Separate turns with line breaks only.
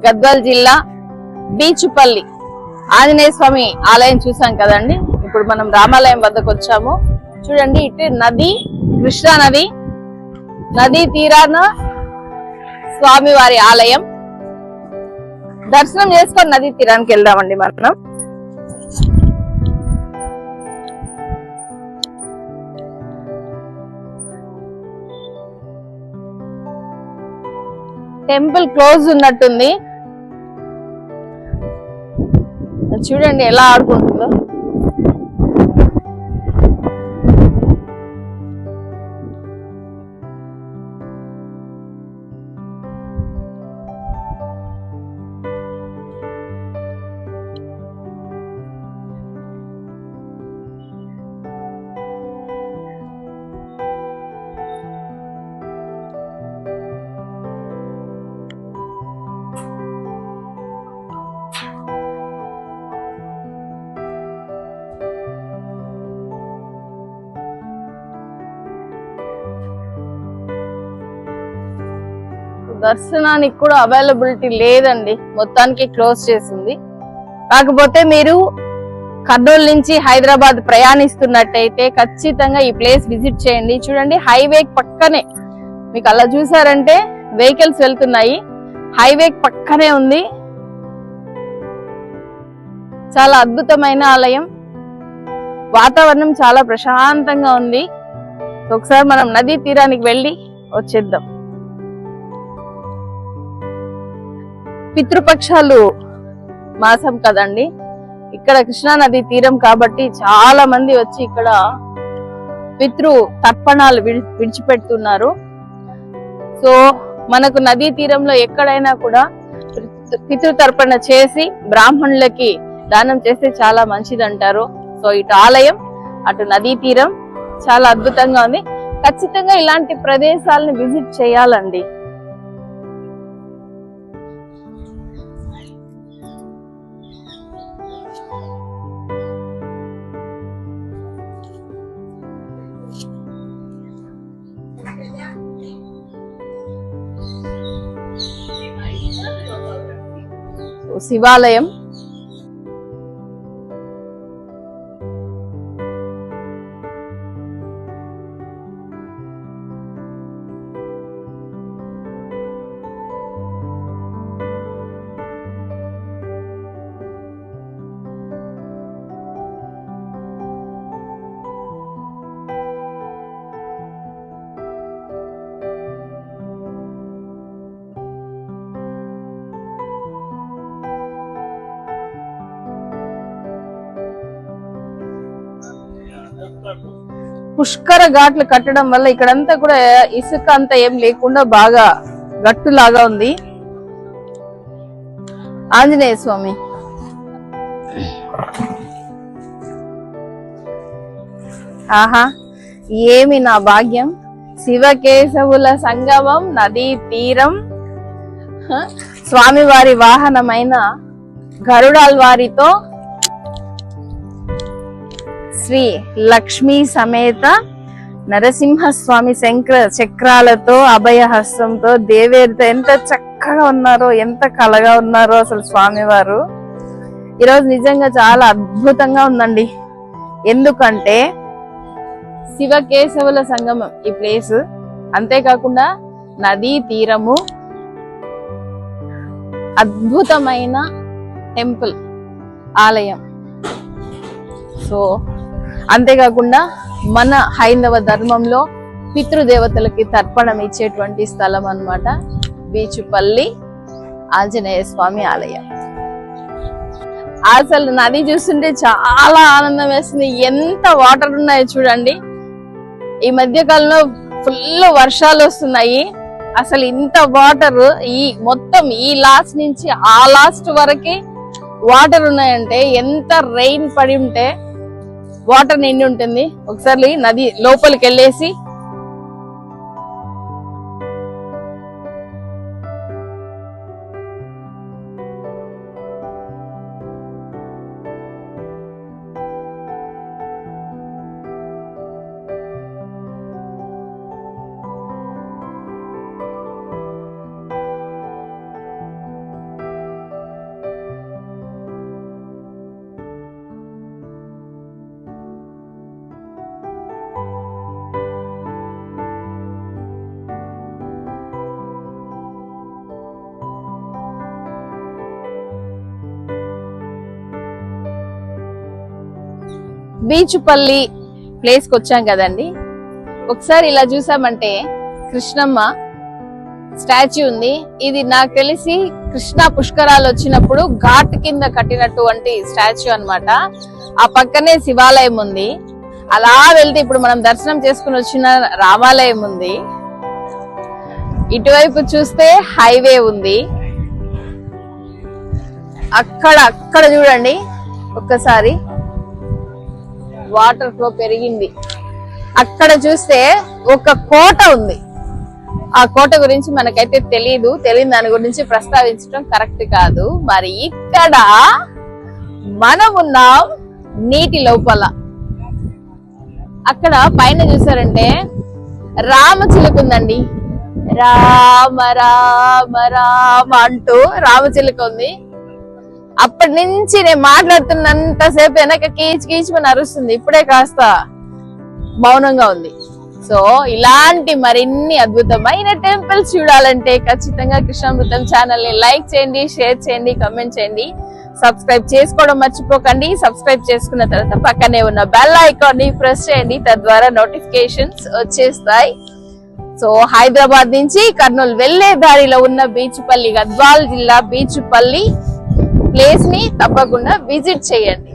గద్వాల్ జిల్లా బీచుపల్లి ఆంజనేయ స్వామి ఆలయం చూసాం కదండి. ఇప్పుడు మనం రామాలయం వద్దకు వచ్చాము. చూడండి, ఇటు నది, కృష్ణా నది తీరాన స్వామివారి ఆలయం. దర్శనం చేసుకొని నది తీరానికి వెళ్దామండి మనం. టెంపుల్ క్లోజ్ ఉన్నట్టుంది. చూడండి ఎలా ఆడుకుంటుందో. దర్శనానికి కూడా అవైలబిలిటీ లేదండి, మొత్తానికి క్లోజ్ చేసింది. కాకపోతే మీరు కర్నూలు నుంచి హైదరాబాద్ ప్రయాణిస్తున్నట్టయితే ఖచ్చితంగా ఈ ప్లేస్ విజిట్ చేయండి. చూడండి, హైవే పక్కనే మీకు అలా చూసారంటే వెహికల్స్ వెళ్తున్నాయి. హైవే పక్కనే ఉంది. చాలా అద్భుతమైన ఆలయం. వాతావరణం చాలా ప్రశాంతంగా ఉంది. ఒకసారి మనం నదీ తీరానికి వెళ్ళి వచ్చేద్దాం. పితృపక్షాలు మాసం కదండి, ఇక్కడ కృష్ణా నది తీరం కాబట్టి చాలా మంది వచ్చి ఇక్కడ పితృ తర్పణాలు విడిచిపెడుతున్నారు. సో మనకు నదీ తీరంలో ఎక్కడైనా కూడా పితృతర్పణ చేసి బ్రాహ్మణులకి దానం చేస్తే చాలా మంచిది అంటారు. సో ఇటు ఆలయం, అటు నదీ తీరం చాలా అద్భుతంగా ఉంది. ఖచ్చితంగా ఇలాంటి ప్రదేశాలను విజిట్ చేయాలండి. శివాలయం, పుష్కర ఘాట్లు కట్టడం వల్ల ఇక్కడంతా కూడా ఇసుక అంతా ఏం లేకుండా బాగా గట్టులాగా ఉంది. ఆంజనేయ స్వామి ఆహా, ఏమి నా భాగ్యం! శివకేశవుల సంగమం, నదీ తీరం, స్వామివారి వాహనమైన గరుడాల్వారితో శ్రీ లక్ష్మీ సమేత నరసింహస్వామి శంకర చక్రాలతో అభయహస్తంతో దేవేరితో ఎంత చక్కగా ఉన్నారో, ఎంత కళగా ఉన్నారో అసలు స్వామివారు. ఈరోజు నిజంగా చాలా అద్భుతంగా ఉందండి. ఎందుకంటే శివకేశవుల సంగమం ఈ ప్లేస్, అంతేకాకుండా నదీ తీరము, అద్భుతమైన టెంపుల్ ఆలయం. సో అంతేకాకుండా మన హైందవ ధర్మంలో పితృదేవతలకి తర్పణం ఇచ్చేటువంటి స్థలం అన్నమాట బీచుపల్లి ఆంజనేయ స్వామి ఆలయం. అసలు నది చూస్తుంటే చాలా ఆనందం వేస్తుంది. ఎంత వాటర్ ఉన్నాయో చూడండి. ఈ మధ్య కాలంలో ఫుల్ వర్షాలు వస్తున్నాయి. అసలు ఇంత వాటర్ ఈ మొత్తం ఈ లాస్ట్ నుంచి ఆ లాస్ట్ వరకు వాటర్ ఉన్నాయంటే ఎంత రెయిన్ పడి ఉంటే వాటర్ నిండి ఉంటుంది. ఒకసారి నది లోపలికి వెళ్ళేసి బీచుపల్లి ప్లేస్ కి వచ్చాం కదండి. ఒకసారి ఇలా చూసామంటే కృష్ణమ్మ స్టాచ్యూ ఉంది. ఇది నాకు తెలిసి కృష్ణా పుష్కరాలు వచ్చినప్పుడు ఘాట్ కింద కట్టినటువంటి స్టాచ్యూ అన్నమాట. ఆ పక్కనే శివాలయం ఉంది. అలా వెళ్తే ఇప్పుడు మనం దర్శనం చేసుకుని వచ్చిన రామాలయం ఉంది. ఇటువైపు చూస్తే హైవే ఉంది. అక్కడ చూడండి ఒక్కసారి వాటర్ ఫ్లో పెరిగింది. అక్కడ చూస్తే ఒక కోట ఉంది. ఆ కోట గురించి మనకైతే తెలియదు దాని గురించి ప్రస్తావించడం కరెక్ట్ కాదు. మరి ఇక్కడ మనమున్నాం నీటి లోపల. అక్కడ పైన చూసారంటే రామచిలుక ఉందండి. రామ రామ రామ అంటూ రామచిలుక ఉంది. అప్పటి నుంచి నేను మాట్లాడుతున్నంత సేపు వెనక కీచ్ కీచుమని అరుస్తుంది. ఇప్పుడే కాస్త మౌనంగా ఉంది. సో ఇలాంటి మరిన్ని అద్భుతమైన టెంపుల్స్ చూడాలంటే ఖచ్చితంగా కృష్ణామృతం ఛానల్ ని లైక్ చేయండి, షేర్ చేయండి, కమెంట్ చేయండి, సబ్స్క్రైబ్ చేసుకోవడం మర్చిపోకండి. సబ్స్క్రైబ్ చేసుకున్న తర్వాత పక్కనే ఉన్న బెల్ ఐకాన్ ని ప్రెస్ చేయండి. తద్వారా నోటిఫికేషన్స్ వచ్చేస్తాయి. సో హైదరాబాద్ నుంచి కర్నూలు వెళ్లే దారిలో ఉన్న బీచుపల్లి, గద్వాల్ జిల్లా బీచుపల్లి ప్లేస్ ని తప్పకుండా విజిట్ చేయండి.